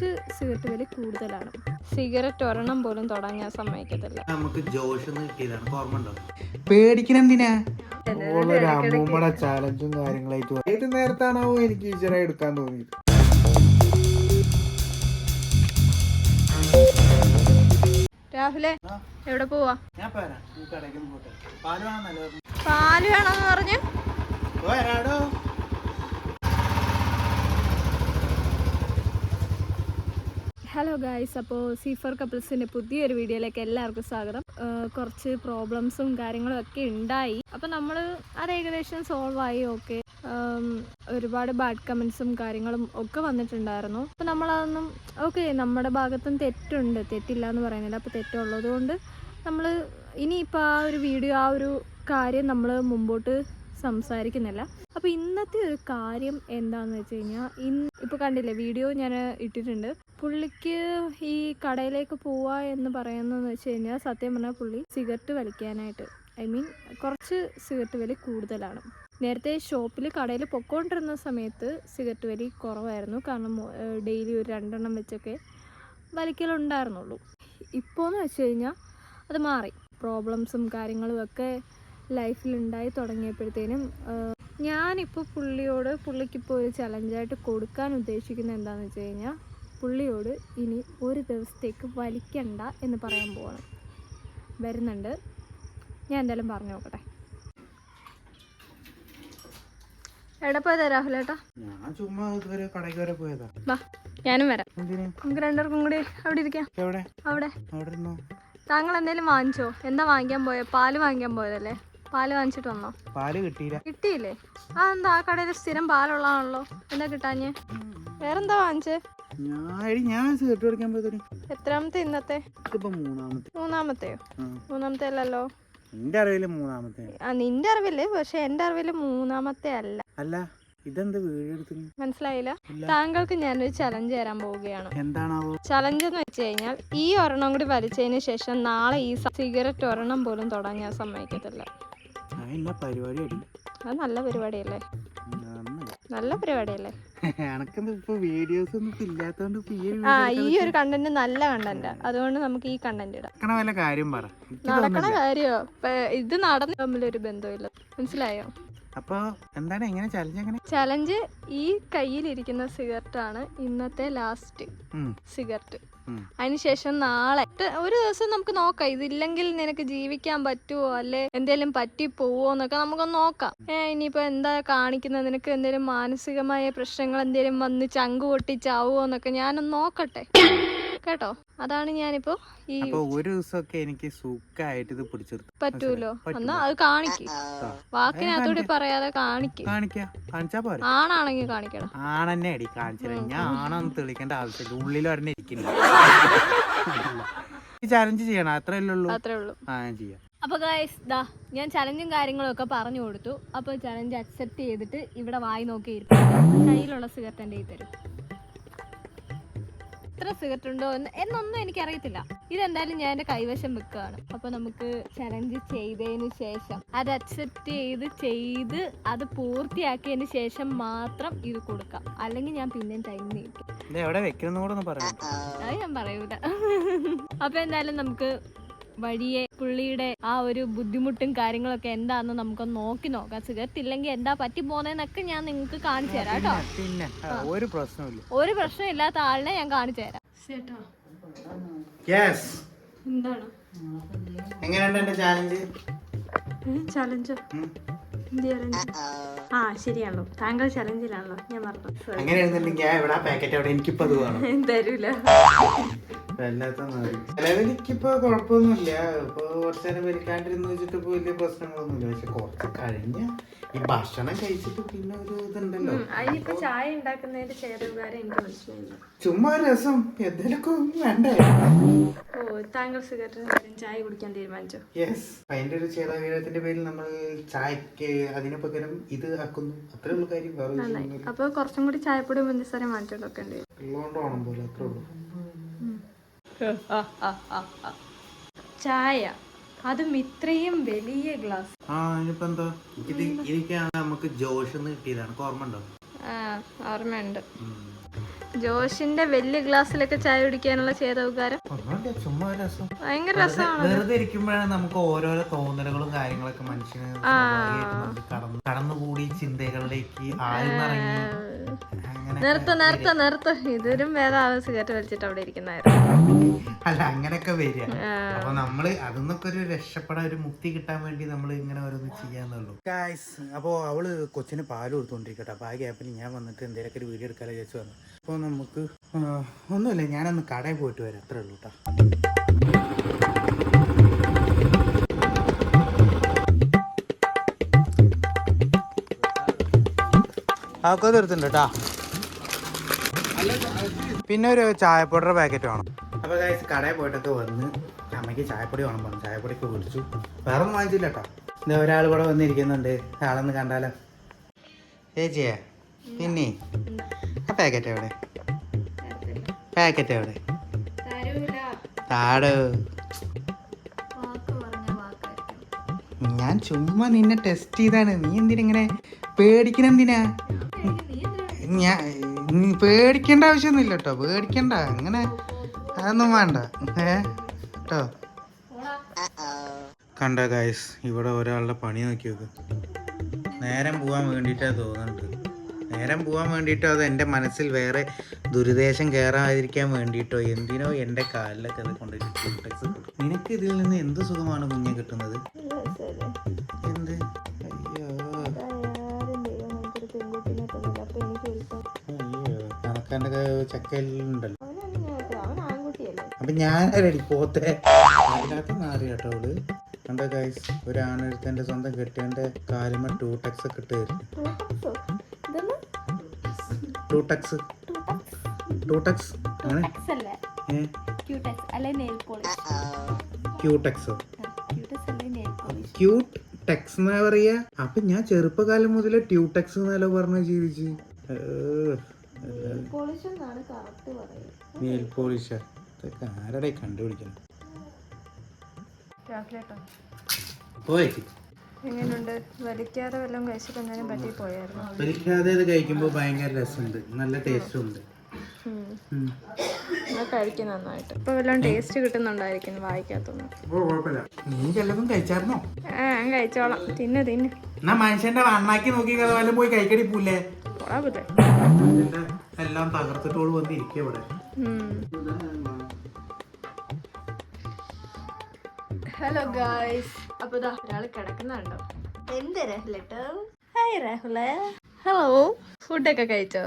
കുറച്ച് സിഗരറ്റ് വലി കൂടുതലാണ്. സിഗരറ്റ് ഒരെണ്ണം പോലും തൊടാൻ ഞാൻ സമ്മതിക്കത്തില്ല. നമുക്ക് ജോഷ് കിട്ടിയതാണ്, ഓർമ്മ ഉണ്ടോ? പേടിക്കണെന്തിനാ? അമ്മൂമ്മയുടെ ചാലഞ്ചും കാര്യങ്ങളായിട്ട് ഏത് നേരത്താണാവോ എനിക്ക് ഈശ്വരായി എടുക്കാൻ തോന്നിയത്. രാഹുലെ എവിടെ പോവാ? ഞാൻ പാല് വേണമെന്ന് പറഞ്ഞു. ഹലോ ഗായ്സ്, അപ്പോൾ സീഫർ കപ്പിൾസിൻ്റെ പുതിയൊരു വീഡിയോയിലേക്ക് എല്ലാവർക്കും സ്വാഗതം. കുറച്ച് പ്രോബ്ലംസും കാര്യങ്ങളും ഒക്കെ ഉണ്ടായി. അപ്പോൾ നമ്മൾ അത് ഏകദേശം സോൾവ് ആയി. ഓക്കെ, ഒരുപാട് ബാഡ് കമൻസും കാര്യങ്ങളും ഒക്കെ വന്നിട്ടുണ്ടായിരുന്നു. അപ്പോൾ നമ്മളതൊന്നും ഓക്കെ, നമ്മുടെ ഭാഗത്തും തെറ്റില്ല എന്ന് പറയുന്നില്ല. അപ്പോൾ തെറ്റുള്ളത് കൊണ്ട് നമ്മൾ ഇനിയിപ്പോൾ ആ ഒരു വീഡിയോ, ആ ഒരു കാര്യം നമ്മൾ മുമ്പോട്ട് സംസാരിക്കുന്നില്ല. അപ്പോൾ ഇന്നത്തെ ഒരു കാര്യം എന്താണെന്ന് വെച്ച് കഴിഞ്ഞാൽ, ഇപ്പോൾ കണ്ടില്ലേ വീഡിയോ ഞാൻ ഇട്ടിട്ടുണ്ട്. പുള്ളിക്ക് ഈ കടയിലേക്ക് പോവുക എന്ന് പറയുന്നതെന്ന് വെച്ച് കഴിഞ്ഞാൽ, സത്യം പറഞ്ഞാൽ പുള്ളി സിഗരറ്റ് വലിക്കാനായിട്ട്, കുറച്ച് സിഗരറ്റ് വലി കൂടുതലാണ്. നേരത്തെ ഷോപ്പിൽ കടയിൽ പൊക്കോണ്ടിരുന്ന സമയത്ത് സിഗരറ്റ് വലി കുറവായിരുന്നു. കാരണം ഡെയിലി ഒരു 2 എണ്ണം വെച്ചൊക്കെ വലിക്കലുണ്ടായിരുന്നുള്ളൂ. ഇപ്പോഴെന്ന് വെച്ച് കഴിഞ്ഞാൽ അത് മാറി. പ്രോബ്ലംസും കാര്യങ്ങളും ഒക്കെ ലൈഫിലുണ്ടായി തുടങ്ങിയപ്പോഴത്തേനും ഞാനിപ്പോൾ പുള്ളിക്കിപ്പോൾ ഒരു ചലഞ്ചായിട്ട് കൊടുക്കാൻ ഉദ്ദേശിക്കുന്നത് എന്താണെന്ന് വെച്ച് കഴിഞ്ഞാൽ, പുള്ളിയോട് ഇനി ഒരു ദിവസത്തേക്ക് വലിക്കണ്ട എന്ന് പറയാൻ പോവാണ്. വരുന്നുണ്ട്, ഞാൻ എന്തായാലും പറഞ്ഞു നോക്കട്ടെ. എവിടെ പോയതാ രാഹുലേട്ടാ? ഞാൻ ചുമ്മാ ഇതുവരെ കടയ്ക്ക് വരെ പോയതാ. വാ, ഞാനും വരാം. നമുക്ക് രണ്ടുപേർക്കും കൂടി അവിടെ ഇരിക്കാം. അവിടെ താങ്കൾ എന്തെങ്കിലും വാങ്ങിച്ചോ? എന്താ വാങ്ങിക്കാൻ പോയത്? പാല് വാങ്ങിക്കാൻ പോയതല്ലേ? പാല് വാങ്ങിച്ചിട്ട് വന്നോ? പാല് കിട്ടിയില്ലേ? എന്താ ആ കടയിൽ സ്ഥിരം പാലുള്ളതാണല്ലോ, എന്താ കിട്ടാഞ്ഞ്? വേറെന്താ വാങ്ങിച്ചേ? ഞാൻ സിഗരറ്റ് കുടിക്കാൻ പോയതോ. എത്രാമത്തെ ഇന്നത്തെ? മൂന്നാമത്തെയോ? മൂന്നാമത്തെ അല്ലല്ലോ. നിന്റെ അറിവില് മൂന്നാമത്തെ. നിന്റെ അറിവില്, പക്ഷെ എന്റെ അറിവില് മൂന്നാമത്തെ അല്ല. ഇതെന്ത് വീടെടുത്തു? മനസ്സിലായില്ല. താങ്കൾക്ക് ഞാനൊരു ചലഞ്ച് തരാൻ പോവുകയാണ്. എന്താണാവോ ചലഞ്ച് എന്ന് വെച്ച് കഴിഞ്ഞാൽ, ഈ ഒരെണ്ണം കൂടി വലിച്ചതിന് ശേഷം നാളെ ഈ സിഗരറ്റ് ഒരെണ്ണം പോലും തൊടാൻ ഞാൻ സമ്മതിക്കത്തില്ല. അത് നല്ല പരിപാടിയല്ലേ? ഈ ഒരു കണ്ടന്റ് നല്ല കണ്ടന്റ്, അതുകൊണ്ട് നമുക്ക് ഈ കണ്ടന്റ് ഇടാം. നടക്കണ കാര്യോ? ഇത് നടന്ന തമ്മിലൊരു ബന്ധമില്ല, മനസ്സിലായോ? അപ്പൊ എന്താണ്, എങ്ങനെ ചലഞ്ച്? ഈ കയ്യിലിരിക്കുന്ന സിഗരറ്റ് ആണ് ഇന്നത്തെ ലാസ്റ്റ് സിഗരറ്റ്. അതിനുശേഷം നാളെ ഒരു ദിവസം നമുക്ക് നോക്കാം. ഇതില്ലെങ്കിൽ നിനക്ക് ജീവിക്കാൻ പറ്റുമോ, അല്ലെ എന്തേലും പറ്റി പോവോ എന്നൊക്കെ നമുക്കൊന്ന് നോക്കാം. ഇനിയിപ്പോ എന്താ കാണിക്കുന്നത്, നിനക്ക് എന്തേലും മാനസികമായ പ്രശ്നങ്ങൾ എന്തേലും വന്ന് ചങ്ക് പൊട്ടിച്ചാവോ എന്നൊക്കെ ഞാനൊന്ന് നോക്കട്ടെ, കേട്ടോ? അതാണ് ഞാനിപ്പോ ഈ ഒരു ദിവസമൊക്കെ എനിക്ക് സുഖമായിട്ട് ഇത് പിടിച്ചെടുത്തു പറ്റൂലോ. എന്നാ അത് കാണിക്ക്, വാക്കിനകത്തോടെ പറയാതെ കാണിക്കാ പോരെ. ആണാണെങ്കിൽ കാണിക്കണം. ആണെന്നെ അടി കാണിച്ചില്ല, ഞാൻ ആണെന്ന് തെളിക്കേണ്ട ആവശ്യമില്ല. ഉള്ളിൽ ഒരെണ്ണം ഇരിക്കില്ല. ചലഞ്ച് ചെയ്യണം, അത്രേ ഉള്ളൂ. ഞാൻ ചെയ്യാം. അപ്പൊ ഗൈസ്, ഞാൻ ചലഞ്ചും കാര്യങ്ങളും ഒക്കെ പറഞ്ഞു കൊടുത്തു. അപ്പൊ ചലഞ്ച് അക്സെപ്റ്റ് ചെയ്തിട്ട് ഇവിടെ വായി നോക്കിയിരിക്കും. കയ്യിലുള്ള സിഗരറ്റ് എൻ്റെ തരും. എത്ര സിഗരറ്റ് ഉണ്ടോ എന്നൊന്നും എനിക്കറിയത്തില്ല. ഇതെന്തായാലും ഞാൻ എൻ്റെ കൈവശം വെക്കുകയാണ്. അപ്പൊ നമുക്ക് ചലഞ്ച് ചെയ്തതിന് ശേഷം അത് അക്സെപ്റ്റ് ചെയ്ത് അത് പൂർത്തിയാക്കിയതിന് ശേഷം മാത്രം ഇത് കൊടുക്കാം. അല്ലെങ്കിൽ ഞാൻ പിന്നെയും ടൈം നീക്കും. അത് ഞാൻ പറയൂല. അപ്പൊ എന്തായാലും നമുക്ക് വഴിയെ പുള്ളിയുടെ ആ ഒരു ബുദ്ധിമുട്ടും കാര്യങ്ങളൊക്കെ എന്താണെന്ന് നമുക്കൊന്ന് നോക്കാം. സിഗരറ്റ് ഇല്ലെങ്കിൽ എന്താ പറ്റി പോന്നേന്നൊക്കെ ഞാൻ നിങ്ങൾക്ക് കാണിച്ചു തരാം, കേട്ടോ? ഒരു പ്രശ്നമില്ലാത്ത ആളിനെ ഞാൻ കാണിച്ചു തരാം. എന്താണ് ചലഞ്ച്? ശരിയാണല്ലോ, താങ്കൾ ചലഞ്ചിലാണല്ലോ. ഞാൻ പറഞ്ഞു തരൂല. എനിക്കിപ്പോ കുഴപ്പമൊന്നുമില്ല. ഇപ്പൊ കുറച്ചു നേരം വലിക്കാണ്ടിരുന്ന് വെച്ചിട്ട് ഇപ്പൊ വലിയ പ്രശ്നങ്ങളൊന്നുമില്ല. പക്ഷെ കുറച്ച് കഴിഞ്ഞ ഈ ഭക്ഷണം കഴിച്ചിട്ട് പിന്നെ ഒരു ഇതുണ്ടല്ലോ. അതിനിപ്പോ ചായ ഉണ്ടാക്കുന്നതിന്റെ ചേരുവകാരം എനിക്ക് മനസ്സിലായില്ല. ചുമ്മാ രസം എന്തെങ്കിലുമൊക്കെ വേണ്ടേ? താങ്കൾ സിഗരറ്റിന് ചായ കുടിക്കാൻ തീരുമാനിച്ചോ? യെസ്, അതിന്റെ ഒരു ചേരാവീരത്തിന്റെ പേരിൽ നമ്മൾ ചായക്ക് അതിന് പകരം ഇത് ആക്കുന്നു. അത്രേ ഉള്ളൂ കാര്യം. വേറെ അപ്പൊ കുറച്ചും കൂടി ചായപ്പൊടി പഞ്ചസാര മാറ്റിയിട്ടൊക്കെ ഉണ്ട്. ഉള്ളതുകൊണ്ടാണോ പോലെ അത്രേ ഉള്ളൂ. ചായ, അതും ഇത്രയും വലിയ ഗ്ലാസ്. ഇനിയിപ്പോ എന്താ, നമുക്ക് ജോഷ് കിട്ടിയതാണ്, ഓർമ്മ ഉണ്ടോ? ഓർമ്മയുണ്ട്. ജോഷിന്റെ വലിയ ഗ്ലാസ്സിലൊക്കെ ചായ കുടിക്കാനുള്ള ചേതവുകാരം ഒന്നുമില്ല, ചുമ്മാ ഒരു രസം. ഭയങ്കര രസമാണ്. വെറുതെ ഇരിക്കുമ്പോഴാണ് നമുക്ക് ഓരോരോ തോന്നലുകളും കാര്യങ്ങളൊക്കെ മനുഷ്യന് സ്വാഭാവികമായിട്ട് നമുക്ക് കടന്നുകൂടി ചിന്തകളിലേക്ക് ആഴ്ന്നിറങ്ങി അങ്ങനെ. നിർത്ത ഇതൊരു വേദാവ സിഗരറ്റ് വലിച്ചിട്ട് അവിടെ ഇരിക്കുന്നതായിരുന്നു. അല്ല, അങ്ങനെയൊക്കെ വരിക. അപ്പൊ നമ്മള് അതിന്നൊക്കെ ഒരു രക്ഷപ്പെടാൻ, ഒരു മുക്തി കിട്ടാൻ വേണ്ടി നമ്മൾ ഇങ്ങനെ ഓരോന്ന് ചെയ്യാന്നുള്ളൂ. അപ്പോൾ അവള് കൊച്ചിന് പാല് കൊടുത്തോണ്ടിരിക്കട്ടെ. അപ്പൊ ആ ഗ്യാപ്പിൽ ഞാൻ വന്നിട്ട് എന്തെങ്കിലുമൊക്കെ ഒരു വീഡിയോ എടുക്കാതെ വിചാരിച്ചു വന്നു. അപ്പോൾ നമുക്ക് ഒന്നുമില്ല, ഞാനൊന്ന് കടയിൽ പോയിട്ട് വരാം, അത്രേ ഉള്ളൂ കേട്ടോ. അതൊക്കെ തീർത്തുണ്ട് കേട്ടോ. പിന്നെ ഒരു ചായപ്പൊടിയുടെ പാക്കറ്റ് വേണം. അപ്പോൾ ഗൈസ് കടയിൽ പോയിട്ടൊക്കെ വന്ന് അമ്മയ്ക്ക് ചായപ്പൊടി വേണം പറഞ്ഞു. ചായപ്പൊടിയൊക്കെ മേടിച്ചു. വേറെ ഒന്നും വാങ്ങിച്ചില്ല കേട്ടോ. ഇത് ഒരാൾ ഇവിടെ വന്നിരിക്കുന്നുണ്ട്. ആളൊന്ന് കണ്ടാലോ? ചേച്ചിയെ, പിന്നെ ആ പാക്കറ്റ് എവിടെ? പാക്കറ്റ് എവിടെ? താടോ. ഞാൻ ചുമ്മാ നിന്നെ ടെസ്റ്റ് ചെയ്താണ്. നീ എന്തിനെ പേടിക്കണെന്തിനാ? നീ പേടിക്കേണ്ട ആവശ്യമൊന്നുമില്ല കേട്ടോ. പേടിക്കണ്ട, അങ്ങനെ അതൊന്നും വേണ്ട കേട്ടോ. കണ്ട ഗൈസ്, ഇവിടെ ഒരാളുടെ പണി നോക്കി നോക്ക്. നേരം പോകാൻ വേണ്ടിയിട്ടാണ് തോന്നുന്നുണ്ട്. നേരം പോകാൻ വേണ്ടിയിട്ടോ അത് എൻ്റെ മനസ്സിൽ വേറെ ദുരുദ്ദേശം കയറാതിരിക്കാൻ വേണ്ടിയിട്ടോ എന്തിനോ എൻ്റെ കാലിലൊക്കെ അത് കൊണ്ടുപോയിട്ട് നിനക്ക് ഇതിൽ നിന്ന് എന്ത് സുഖമാണ് കുഞ്ഞെ കിട്ടുന്നത്? എന്ത്? അയ്യോ കണക്കാൻ്റെ ചക്കയിലുണ്ടല്ലോ. അപ്പൊ ഞാനടി പോത്തെ അതിനകത്ത് മാറി കേട്ടോ അവള്. കണ്ട ഗൈസ്, ഒരാണെടുത്ത് എൻ്റെ സ്വന്തം കെട്ടിയൻ്റെ കാലുമ 2Tex ഒക്കെ ഇട്ട് തരും. 2Tex അങ്ങനെ ക്യൂട്ട് ടെക്സ് എന്നാ പറയാ. അപ്പൊ ഞാൻ ചെറുപ്പകാലം മുതലേ ട്യൂടെക്സ് എന്നല്ലോ പറഞ്ഞ് ജീവിച്ച്. നെയിൽ പോളിഷ് ഇതൊക്കെ ആരുടെ കണ്ടുപിടിക്കണം? എങ്ങനെയുണ്ട്? വലിക്കാതെ വല്ലതും കഴിച്ചിട്ട് എന്തെങ്കിലും പറ്റി പോയായിരുന്നു? വലിക്കാതെ ഇത് കഴിക്കുമ്പോൾ ഭയങ്കര രസമുണ്ട്, നല്ല ടേസ്റ്റും ഉണ്ട്. കഴിക്കും നന്നായിട്ട്. ഇപ്പൊ വല്ലതും ടേസ്റ്റ് കിട്ടുന്നുണ്ടായിരിക്കും വായിക്കാത്തൊന്നും. നീ ചെല്ലതും കഴിച്ചായിരുന്നോ? ഞാൻ കഴിച്ചോളാം. തിന്ന് എന്നാ മനുഷ്യന്റെ വണ്ണാക്കി നോക്കി വല്ലതും പോയി കഴിക്കടി പൂലേ. എല്ലാം തകർത്തിട്ടോട് വന്നിരിക്കും ഇവിടെ. ഹലോ ഗായ്സ്, അപ്പൊ ഇതാ ഒരാള് കിടക്കുന്നുണ്ടോ? എന്ത് രാഹുലേട്ടോ? ഹായ് രാഹുലേ. ഹലോ, ഫുഡൊക്കെ കഴിച്ചോ?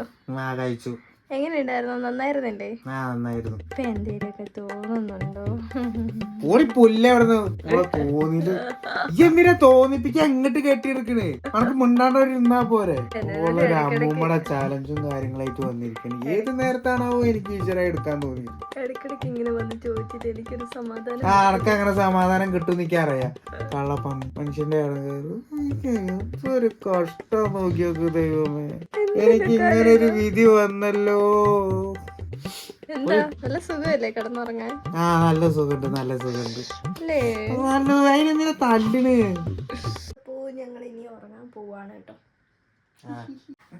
കഴിച്ചു. എങ്ങനെയുണ്ടായിരുന്നു? നന്നായിരുന്നില്ലേ? നന്നായിരുന്നു. ഇപ്പൊ എന്തേലൊക്കെ തോന്നുന്നുണ്ടോ? എന്തിനാ തോന്നിപ്പിക്കാൻ അങ്ങോട്ട് കെട്ടിയെടുക്കണേ? നമുക്ക് മുണ്ടാണ്ടവരിന്നാ പോരെ. ഒരു അമ്മൂമ്മയുടെ ചാലഞ്ചും കാര്യങ്ങളായിട്ട് വന്നിരിക്കണേ. ഏത് നേരത്താണാവോ എനിക്ക് ഈശ്വരായി എടുക്കാൻ തോന്നി. ഇടയ്ക്കിടയ്ക്ക് ഇങ്ങനെ വന്ന് ചോദിച്ചിട്ട് എനിക്കൊരു സമാധാനം. ആർക്ക് അങ്ങനെ സമാധാനം കിട്ടും എനിക്കറിയാം. കള്ളപ്പം മനുഷ്യന്റെ ഒരു കഷ്ടം നോക്കി നോക്കൂ ദൈവമേ. എനിക്ക് ഇങ്ങനെ ഒരു വിധി വന്നല്ലോ. എന്താ നല്ല സുഖമല്ലേ കിടന്നുറങ്ങാൻ? നല്ല സുഖമുണ്ട്, നല്ല സുഖമുണ്ട്. അതിനെന്തിനാ തല്ലിന്? അപ്പോ ഞങ്ങൾ ഇനി ഉറങ്ങാൻ പോവാണ് കേട്ടോ.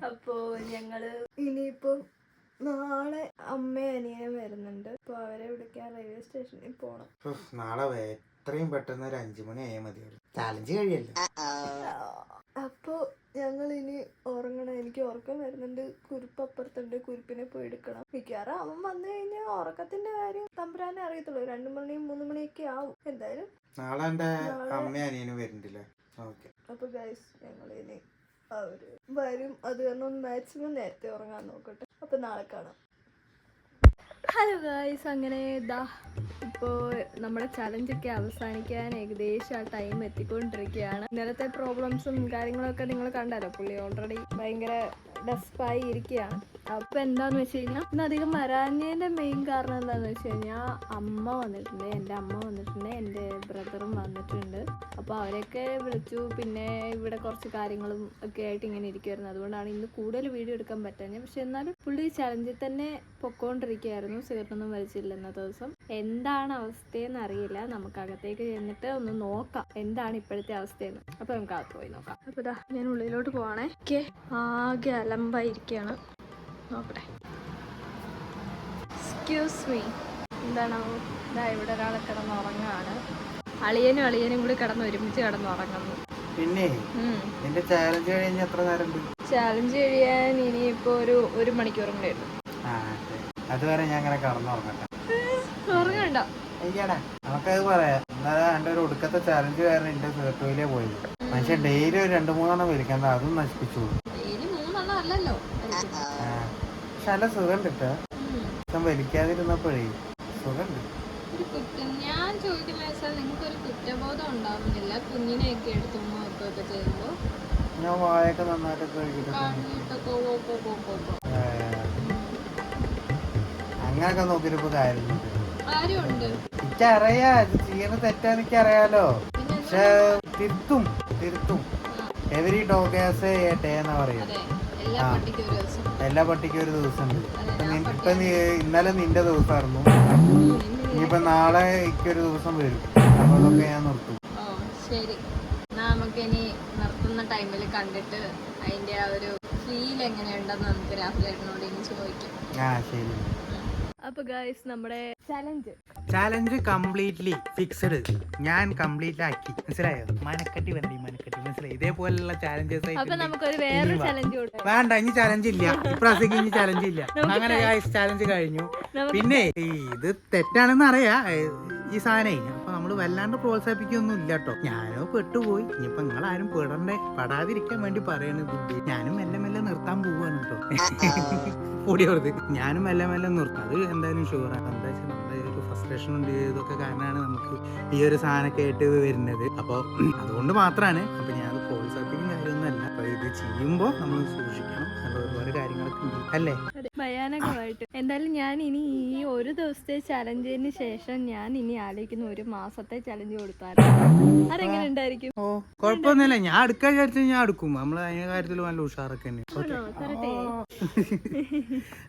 അപ്പോ ഞങ്ങള് ഇനിയിപ്പോ നാളെ അമ്മയും അനിയനും വരുന്നുണ്ട്. അപ്പൊ അവരെ വിളിക്കാൻ റെയിൽവേ സ്റ്റേഷനിൽ പോണം. നാളെ എത്രയും പെട്ടെന്ന് ഒരു 5 മണി ആയാൽ മതി. ചാലഞ്ച് കഴിയല്ലോ. അപ്പൊ ഞങ്ങൾ ഇനി ഉറങ്ങണം. എനിക്ക് ഉറക്കം വരുന്നുണ്ട്. കുരുപ്പ് അപ്പുറത്തുണ്ട്. കുരുപ്പിനെ പോയി എടുക്കണം. മിക്കവാറും അവൻ വന്നു കഴിഞ്ഞാൽ ഉറക്കത്തിന്റെ കാര്യം തമ്പുരാനെ അറിയത്തുള്ളൂ. 2 മണി 3 മണിയൊക്കെ ആവും എന്തായാലും. നാളെ എന്റെ അമ്മയും അനിയനും വരുന്നില്ല. അപ്പൊ ഗൈസ്, ഞങ്ങൾ ഇനി അവര് വരും. അത് കാരണം മാക്സിമം നേരത്തെ ഉറങ്ങാൻ നോക്കട്ടെ. അപ്പൊ നാളെ കാണാം. ഹലോ ഗായ്സ്, അങ്ങനെ ഇതാ ഇപ്പോൾ നമ്മുടെ ചലഞ്ചൊക്കെ അവസാനിക്കാൻ ഏകദേശം ആ ടൈം എത്തിക്കൊണ്ടിരിക്കുകയാണ്. ഇന്നലത്തെ പ്രോബ്ലംസും കാര്യങ്ങളൊക്കെ നിങ്ങൾ കണ്ടല്ലോ. പുള്ളി ഓൾറെഡി ഭയങ്കര ഡെസ്പായി ഇരിക്കുകയാണ്. അപ്പോൾ എന്താണെന്ന് വെച്ച് കഴിഞ്ഞാൽ ഇന്ന് അധികം വരാഞ്ഞതിൻ്റെ മെയിൻ കാരണം എന്താണെന്ന് വെച്ച് കഴിഞ്ഞാൽ അമ്മ വന്നിട്ടുണ്ട്, എൻ്റെ അമ്മ വന്നിട്ടുണ്ട്, എൻ്റെ ബ്രദറും വന്നിട്ടുണ്ട്. അപ്പോൾ അവരെയൊക്കെ വിളിച്ചു. പിന്നെ ഇവിടെ കുറച്ച് കാര്യങ്ങളും ഒക്കെ ആയിട്ട് ഇങ്ങനെ ഇരിക്കുമായിരുന്നു. അതുകൊണ്ടാണ് ഇന്ന് കൂടുതൽ വീഡിയോ എടുക്കാൻ പറ്റാഞ്ഞത്. പക്ഷെ എന്നാലും പുള്ളി ചലഞ്ചിൽ തന്നെ പൊക്കോണ്ടിരിക്കുകയായിരുന്നു. സിഗരറ്റൊന്നും വലിച്ചില്ല ഇന്നത്തെ ദിവസം. എന്താണ് അവസ്ഥയെന്ന് അറിയില്ല. നമുക്ക് അകത്തേക്ക് ചെന്നിട്ട് ഒന്ന് നോക്കാം എന്താണ് ഇപ്പോഴത്തെ അവസ്ഥയെന്ന്. അപ്പോൾ നമുക്ക് അകത്ത് പോയി നോക്കാം. അപ്പോൾ ഇതാ ഞാൻ ഉള്ളിലോട്ട് പോവാണേ. ആകെ അലമ്പായിരിക്കുകയാണ്. നോക്കട്ടെ. Excuse me. എന്താണോ ഇതാ ഇവിടെ ഒരാളെ കിടന്നുറങ്ങാണ്. അളിയനും കൂടി ഒരുമിച്ച് കിടന്നുറങ്ങുന്നു. പിന്നെ എന്റെ ചാലഞ്ച് കഴിഞ്ഞ എത്ര നേരം ചാലഞ്ച് കഴിയാൻ ഇനിയിപ്പോ ഒരു മണിക്കൂറും കൂടെ ഉണ്ട്. അതുവരെ ഞാൻ അങ്ങനെ കടന്നുറങ്ങട്ടെ. ഉറങ്ങണ്ട അയ്യടാ, നമുക്കത് പറയാം. എന്നാലും എന്റെ ഒരു ഒടുക്കത്തെ ചാലഞ്ച് കാരണം എന്റെ കേട്ടുപോയിലേ പോയത്. മനുഷ്യൻ ഡെയിലി ഒരു 2-3 വലിക്കണ്ട, അതും നശിപ്പിച്ചു. അല്ലല്ലോ പക്ഷെ നല്ല സുഖം കിട്ടാ വലിക്കാതിരുന്നപ്പോഴേ സുഖമുണ്ട്. ഞാൻ ചോദിക്കുന്ന വെച്ചാൽ നിങ്ങൾക്ക് ഒരു കുറ്റബോധം ഉണ്ടാവുന്നില്ല കുഞ്ഞിനെയൊക്കെ എടുത്തു നോക്കുകയൊക്കെ ചെയ്യുമ്പോൾ? ഞാൻ വായൊക്കെ നന്നായിട്ടൊക്കെ അങ്ങനൊക്കെ നോക്കിയപ്പോ കാര്യമുണ്ട്. എനിക്കറിയാ ഇത് ചെയ്യുന്ന തെറ്റാന്ന് എനിക്കറിയാലോ. പക്ഷെ തിരുത്തും. Every dog has a day എന്നാ പറയുന്നത്. എല്ലാ പട്ടിക്കും ഒരു ദിവസം ഉണ്ട്. ഇപ്പൊ ഇന്നലെ നിന്റെ ദിവസമായിരുന്നു, ഇനിയിപ്പോ നാളെ എനിക്കൊരു ദിവസം വരും. അപ്പൊ അതൊക്കെ ഞാൻ നിർത്തും. ശരി, നമുക്കിനി നിർത്തുന്ന ടൈമിൽ കണ്ടിട്ട് അതിന്റെ ആ ഒരു ഫീൽ എങ്ങനെയുണ്ടെന്ന് നമുക്ക് രാഹുലേട്ടനോട് ഇനി ചോദിക്കാം. ശരി. അപ്പൊ ഗൈസ് നമ്മുടെ ചാലഞ്ച് കംപ്ലീറ്റ്ലി ഫിക്സഡ്. ഞാൻ കംപ്ലീറ്റ് ആക്കി. മനസ്സിലായോ? മനക്കട്ടി മനസ്സിലായി. ഇതേപോലുള്ള ചാലഞ്ചസ് വേണ്ട. ഇനി ചാലഞ്ച് ഇല്ല. ഇപ്രാവശ്യം ഇനി ചാലഞ്ച് ഇല്ല. അങ്ങനെ ഗൈസ് ചാലഞ്ച് കഴിഞ്ഞു. പിന്നെ ഇത് തെറ്റാണെന്ന് അറിയാ ഈ സാധനേ. അപ്പൊ നമ്മള് വല്ലാണ്ട് പ്രോത്സാഹിപ്പിക്കൊന്നും ഇല്ല കേട്ടോ. ഞാനോ പെട്ടുപോയി. ഇനിയിപ്പൊ നിങ്ങളാരും പെടാതിരിക്കാൻ വേണ്ടി പറയണത്. ഞാനും മെല്ലെ നിർത്താൻ പോവാണ് കേട്ടോ. കൂടിയോർത്ത് ഞാനും മെല്ലെ നിർത്തും. അത് എന്തായാലും ഷുവറാണ്. എന്താ വെച്ചാൽ നമ്മുടെ ഒരു ഫ്രസ്ട്രേഷൻ ഉണ്ട്, ഇതൊക്കെ കാരണമാണ് നമുക്ക് ഈ ഒരു സാധനമൊക്കെ ആയിട്ട് വരുന്നത്. അപ്പോൾ അതുകൊണ്ട് മാത്രമാണ്. അപ്പൊ ഞാൻ അത് പ്രോത്സാഹിപ്പിക്കുന്ന കാര്യമൊന്നുമല്ല. അപ്പൊ ഇത് ചെയ്യുമ്പോൾ നമ്മൾ സൂക്ഷിക്കണം. ഒരുപാട് കാര്യങ്ങളൊക്കെ ഉണ്ട് അല്ലേ? ഭയാനകമായിട്ട്. എന്തായാലും ഞാൻ ഇനി ഈ ഒരു ദിവസത്തെ ചലഞ്ചിന് ശേഷം ഞാൻ ഇനി ആലോചിക്കുന്ന 1 മാസത്തെ ചലഞ്ച് കൊടുത്താലും അതെങ്ങനെ ഉണ്ടായിരിക്കും? കുഴപ്പമൊന്നുമില്ല. ഞാൻ അടുക്കാൻ വിചാരിച്ചാൽ ഞാൻ അടുക്കും. നമ്മൾ അതിന്റെ കാര്യത്തിൽ നല്ല ഉഷാറൊക്കെ തന്നെ.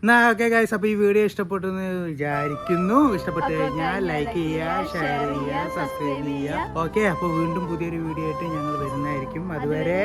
എന്നാ ഓക്കെ ഗൈസ്, അപ്പൊ ഈ വീഡിയോ ഇഷ്ടപ്പെട്ടു എന്ന് വിചാരിക്കുന്നു. ഇഷ്ടപ്പെട്ടു കഴിഞ്ഞാൽ ലൈക്ക് ചെയ്യുക, ഷെയർ ചെയ്യുക, സബ്സ്ക്രൈബ് ചെയ്യുക. ഓക്കെ, അപ്പൊ വീണ്ടും പുതിയൊരു വീഡിയോ ആയിട്ട് ഞങ്ങൾ വരുന്നതായിരിക്കും. അതുവരെ